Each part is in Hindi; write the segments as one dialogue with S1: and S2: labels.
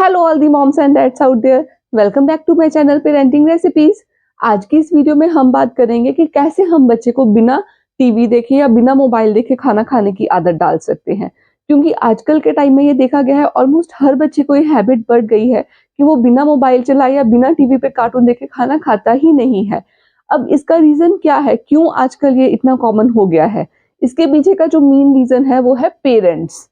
S1: Hello all the moms and dads out there, welcome back to my channel parenting recipes. आज की इस वीडियो में हम बात करेंगे कि कैसे हम बच्चे को बिना टीवी देखे या बिना मोबाइल देखे खाना खाने की आदत डाल सकते हैं। क्योंकि आजकल के टाइम में ये देखा गया है ऑलमोस्ट हर बच्चे को ये हैबिट बढ़ गई है कि वो बिना मोबाइल चलाए या बिना टीवी पे कार्टून देखे खाना खाता ही नहीं है। अब इसका रीजन क्या है, क्यों आजकल ये इतना कॉमन हो गया है? इसके पीछे का जो मेन रीजन है वो है पेरेंट्स।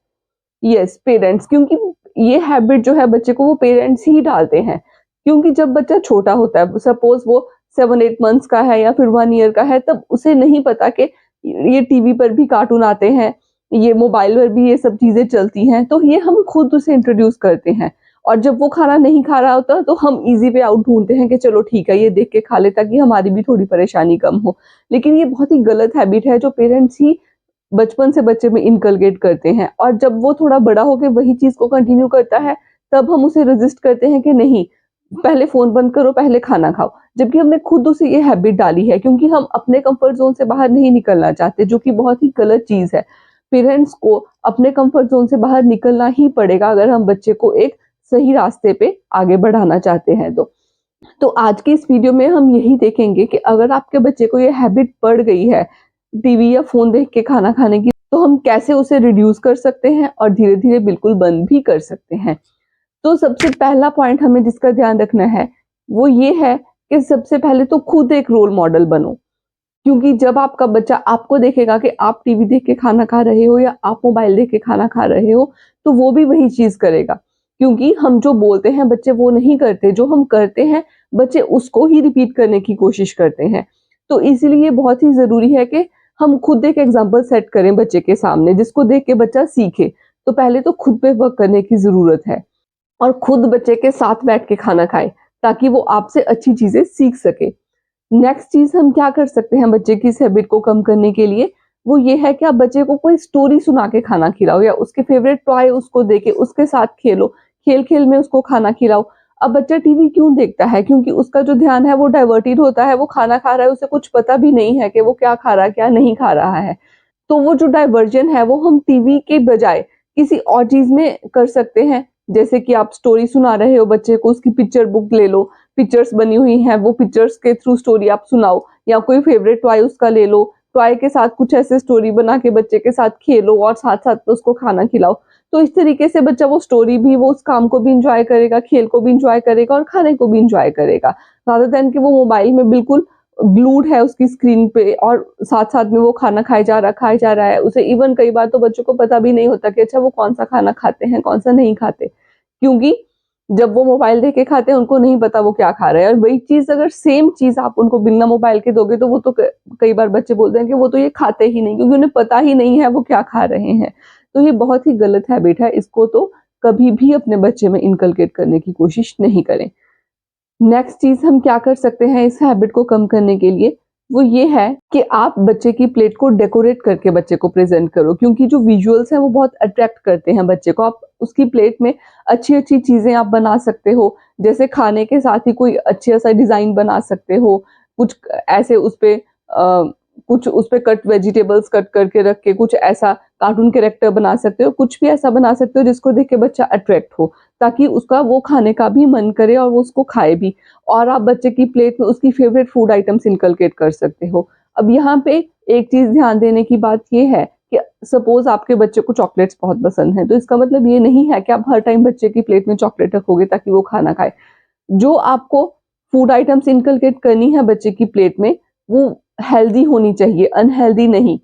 S1: यस, पेरेंट्स, क्योंकि ये हैबिट जो है बच्चे को वो पेरेंट्स ही डालते हैं। क्योंकि जब बच्चा छोटा होता है, सपोज वो 7-8 मंथ्स का है या फिर 1 ईयर का है, तब उसे नहीं पता कि ये टीवी पर भी कार्टून आते हैं, ये मोबाइल पर भी ये सब चीजें चलती हैं, तो ये हम खुद उसे इंट्रोड्यूस करते हैं। और जब वो खाना नहीं खा रहा होता तो हम इजी वे आउट ढूंढते हैं कि चलो ठीक है, ये देख के खा ले ताकि हमारी भी थोड़ी परेशानी कम हो। लेकिन ये बहुत ही गलत हैबिट है जो पेरेंट्स ही बचपन से बच्चे में इनकलकेट करते हैं, और जब वो थोड़ा बड़ा होकर वही चीज को कंटिन्यू करता है तब हम उसे रेजिस्ट करते हैं कि नहीं, पहले फोन बंद करो, पहले खाना खाओ। जबकि हमने खुद उसे ये हैबिट डाली है क्योंकि हम अपने कंफर्ट जोन से बाहर नहीं निकलना चाहते, जो कि बहुत ही गलत चीज है। पेरेंट्स को अपने कंफर्ट जोन से बाहर निकलना ही पड़ेगा अगर हम बच्चे को एक सही रास्ते पे आगे बढ़ाना चाहते हैं। तो आज की इस वीडियो में हम यही देखेंगे कि अगर आपके बच्चे को ये हैबिट पड़ गई है टीवी या फोन देख के खाना खाने की, तो हम कैसे उसे रिड्यूस कर सकते हैं और धीरे धीरे बिल्कुल बंद भी कर सकते हैं। तो सबसे पहला पॉइंट हमें जिसका ध्यान रखना है वो ये है कि सबसे पहले तो खुद एक रोल मॉडल बनो। क्योंकि जब आपका बच्चा आपको देखेगा कि आप टीवी देख के खाना खा रहे हो या आप मोबाइल देख के खाना खा रहे हो, तो वो भी वही चीज करेगा। क्योंकि हम जो बोलते हैं बच्चे वो नहीं करते, जो हम करते हैं बच्चे उसको ही रिपीट करने की कोशिश करते हैं। तो इसीलिए बहुत ही जरूरी है कि हम खुद एक एग्जाम्पल सेट करें बच्चे के सामने, जिसको देख के बच्चा सीखे। तो पहले तो खुद पे वर्क करने की जरूरत है और खुद बच्चे के साथ बैठ के खाना खाए ताकि वो आपसे अच्छी चीजें सीख सके। नेक्स्ट चीज हम क्या कर सकते हैं बच्चे की इस हैबिट को कम करने के लिए, वो ये है कि आप बच्चे को कोई स्टोरी सुना के खाना खिलाओ या उसके फेवरेट टॉय उसको देके उसके साथ खेलो, खेल खेल में उसको खाना खिलाओ। अब बच्चा टीवी क्यों देखता है? क्योंकि उसका जो ध्यान है वो डाइवर्टेड होता है, वो खाना खा रहा है, उसे कुछ पता भी नहीं है कि वो क्या खा रहा है क्या नहीं खा रहा है। तो वो जो डाइवर्जन है वो हम टीवी के बजाय किसी और चीज में कर सकते हैं। जैसे कि आप स्टोरी सुना रहे हो बच्चे को, उसकी पिक्चर बुक ले लो, पिक्चर्स बनी हुई हैं, वो पिक्चर्स के थ्रू स्टोरी आप सुनाओ। या कोई फेवरेट टॉय उसका ले लो, टॉय के साथ कुछ ऐसे स्टोरी बना के बच्चे के साथ खेलो और साथ साथ उसको खाना खिलाओ। तो इस तरीके से बच्चा वो स्टोरी भी, वो उस काम को भी इंजॉय करेगा, खेल को भी इंजॉय करेगा और खाने को भी इंजॉय करेगा, रादर देन कि वो मोबाइल में बिल्कुल ग्लूड है उसकी स्क्रीन पे और साथ साथ में वो खाना खाए जा रहा है। उसे इवन कई बार तो बच्चों को पता भी नहीं होता कि अच्छा वो कौन सा खाना खाते हैं कौन सा नहीं खाते, क्योंकि जब वो मोबाइल देख के खाते हैं उनको नहीं पता वो क्या खा रहे हैं। और वही चीज अगर सेम चीज आप उनको बिना मोबाइल के दोगे तो वो तो कई बार बच्चे बोलते हैं कि वो तो ये खाते ही नहीं, क्योंकि उन्हें पता ही नहीं है वो क्या खा रहे हैं। तो ये बहुत ही गलत हैबिट है, इसको तो कभी भी अपने बच्चे में इनकलकेट करने की कोशिश नहीं करें। नेक्स्ट चीज हम क्या कर सकते हैं इस हैबिट को कम करने के लिए, वो ये है कि आप बच्चे की प्लेट को डेकोरेट करके बच्चे को प्रेजेंट करो। क्योंकि जो विजुअल्स हैं वो बहुत अट्रैक्ट करते हैं बच्चे को। आप उसकी प्लेट में अच्छी अच्छी चीजें आप बना सकते हो, जैसे खाने के साथ ही कोई अच्छा सा डिजाइन बना सकते हो, कुछ ऐसे उस पे कुछ उस पे कट वेजिटेबल्स कट करके रख के कुछ ऐसा कार्टून कैरेक्टर बना सकते हो, कुछ भी ऐसा बना सकते हो जिसको देख के बच्चा अट्रैक्ट हो, ताकि उसका वो खाने का भी मन करे और वो उसको खाए भी। और आप बच्चे की प्लेट में उसकी फेवरेट फूड आइटम्स इनकलकेट कर सकते हो। अब यहाँ पे एक चीज ध्यान देने की बात ये है कि सपोज आपके बच्चे को चॉकलेट्स बहुत पसंद है, तो इसका मतलब ये नहीं है कि आप हर टाइम बच्चे की प्लेट में चॉकलेट रखोगे ताकि वो खाना खाए। जो आपको फूड आइटम्स इनकलकेट करनी है बच्चे की प्लेट में वो हेल्दी होनी चाहिए, अनहेल्दी नहीं।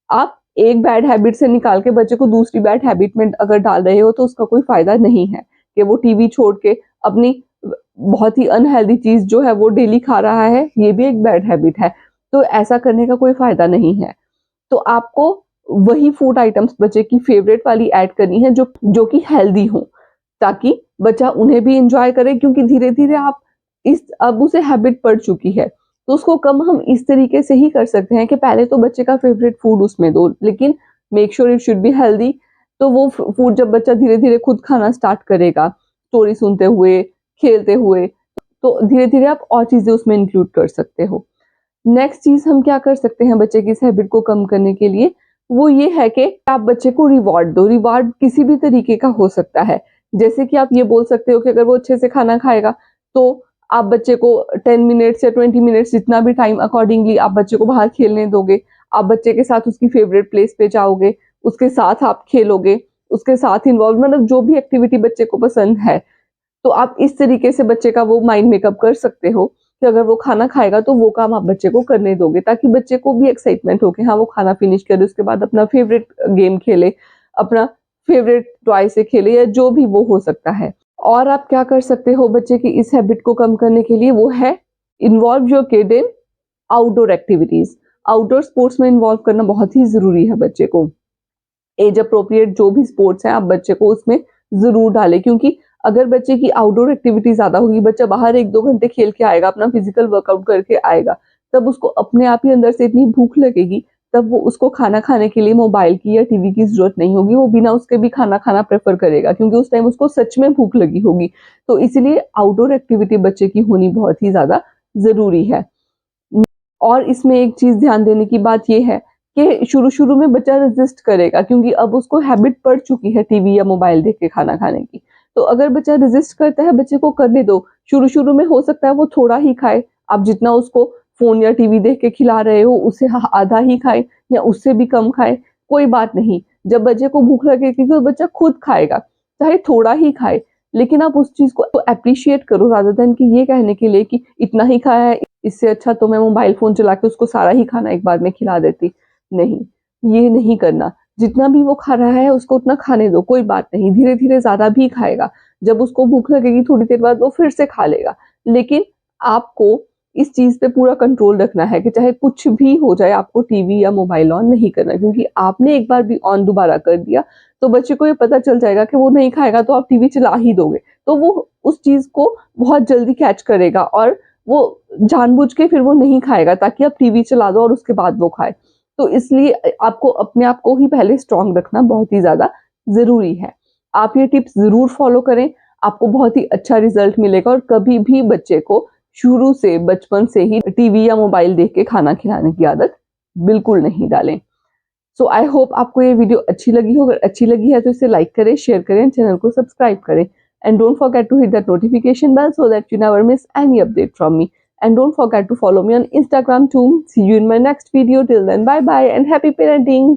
S1: आप एक बैड हैबिट से निकाल के बच्चे को दूसरी बैड हैबिट में अगर डाल रहे हो तो उसका कोई फायदा नहीं है कि वो टीवी छोड़ के अपनी बहुत ही अनहेल्दी चीज जो है वो डेली खा रहा है, ये भी एक बैड हैबिट है। तो ऐसा करने का कोई फायदा नहीं है। तो आपको वही फूड आइटम्स बच्चे की फेवरेट वाली ऐड करनी है जो कि हेल्दी हो, ताकि बच्चा उन्हें भी इंजॉय करे। क्योंकि धीरे धीरे आप अब उसे हैबिट पड़ चुकी है, तो उसको कम हम इस तरीके से ही कर सकते हैं कि पहले तो बच्चे का फेवरेट फूड उसमें दो, लेकिन make sure it should be healthy. तो वो फूड जब बच्चा धीरे धीरे खुद खाना स्टार्ट करेगा, स्टोरी सुनते हुए, खेलते हुए, तो धीरे धीरे आप और चीजें उसमें इंक्लूड कर सकते हो। नेक्स्ट चीज हम क्या कर सकते हैं बच्चे की इस हैबिट को कम करने के लिए, वो ये है कि आप बच्चे को रिवॉर्ड दो। रिवॉर्ड किसी भी तरीके का हो सकता है, जैसे कि आप ये बोल सकते हो कि अगर वो अच्छे से खाना खाएगा तो आप बच्चे को 10 मिनट्स या 20 मिनट्स जितना भी टाइम अकॉर्डिंगली आप बच्चे को बाहर खेलने दोगे। आप बच्चे के साथ उसकी फेवरेट प्लेस पे जाओगे, उसके साथ आप खेलोगे, उसके साथ इन्वॉल्व मतलब जो भी एक्टिविटी बच्चे को पसंद है, तो आप इस तरीके से बच्चे का वो माइंड मेकअप कर सकते हो कि अगर वो खाना खाएगा तो वो काम आप बच्चे को करने दोगे, ताकि बच्चे को भी एक्साइटमेंट हो कि हाँ वो खाना फिनिश करे, उसके बाद अपना फेवरेट गेम खेले, अपना फेवरेट टॉय से खेले या जो भी वो हो सकता है। और आप क्या कर सकते हो बच्चे की इस हैबिट को कम करने के लिए, वो है involve your kid in outdoor activities. Outdoor sports में इन्वॉल्व करना बहुत ही जरूरी है बच्चे को। एज अप्रोप्रिएट जो भी स्पोर्ट्स हैं आप बच्चे को उसमें जरूर डालें, क्योंकि अगर बच्चे की आउटडोर एक्टिविटी ज्यादा होगी, बच्चा बाहर 1-2 घंटे खेल के आएगा, अपना फिजिकल वर्कआउट करके आएगा, तब उसको अपने आप ही अंदर से इतनी भूख लगेगी, तब वो उसको खाना खाने के लिए मोबाइल की या टीवी की जरूरत नहीं होगी, वो बिना उसके भी खाना खाना प्रेफर करेगा, क्योंकि उस टाइम उसको सच में भूख लगी होगी। तो इसलिए आउटडोर एक्टिविटी बच्चे की होनी बहुत ही ज्यादा जरूरी है। और इसमें एक चीज ध्यान देने की बात यह है कि शुरू-शुरू में बच्चा रेजिस्ट करेगा, क्योंकि अब उसको हैबिट पड़ चुकी है टीवी या मोबाइल देख के खाना खाने की। तो अगर बच्चा रेजिस्ट करता है, बच्चे को करने दो। शुरू-शुरू में हो सकता है वो थोड़ा ही खाए, आप जितना उसको फ़ोन या टीवी देख के खिला रहे हो, उससे आधा ही खाए या उससे भी कम खाए, कोई बात नहीं। जब बच्चे को भूख लगेगी तो बच्चा खुद खाएगा, चाहे थोड़ा ही खाए, लेकिन आप उस चीज़ को एप्रिशिएट करो रादर देन कि ये कहने के लिए कि इतना ही खाया है, इससे अच्छा तो मैं मोबाइल फ़ोन चला के उसको सारा ही खाना एक बार में खिला देती। नहीं, ये नहीं करना। जितना भी वो खा रहा है उसको उतना खाने दो, कोई बात नहीं, धीरे-धीरे ज़्यादा भी खाएगा। जब उसको भूख लगेगी थोड़ी देर बाद वो फिर से खा लेगा। लेकिन आपको इस चीज़ पे पूरा कंट्रोल रखना है कि चाहे कुछ भी हो जाए, आपको टीवी या मोबाइल ऑन नहीं करना, क्योंकि आपने एक बार भी ऑन दोबारा कर दिया, तो बच्चे को ये पता चल जाएगा कि वो नहीं खाएगा तो आप टीवी चला ही दोगे। तो वो उस चीज़ को बहुत जल्दी कैच करेगा और वो जानबूझ के फिर वो नहीं खाएगा, ताकि आप टीवी चला दो और उसके बाद वो खाए। तो इसलिए आपको अपने आप को ही पहले स्ट्रॉन्ग रखना बहुत ही ज़्यादा ज़रूरी है। आप ये टिप्स ज़रूर फ़ॉलो करें, आपको बहुत ही अच्छा रिज़ल्ट मिलेगा और कभी भी बच्चे को शुरू से बचपन से ही टीवी या मोबाइल देख के खाना खिलाने की आदत बिल्कुल नहीं डालें। सो आई होप आपको ये वीडियो अच्छी लगी हो। अगर अच्छी लगी है तो इसे लाइक करें, शेयर करें, चैनल को सब्सक्राइब करें। And don't forget to hit that notification bell so that you never miss any update from me. And don't forget to follow me on Instagram too. See you in my next video. Till then, bye bye and happy parenting.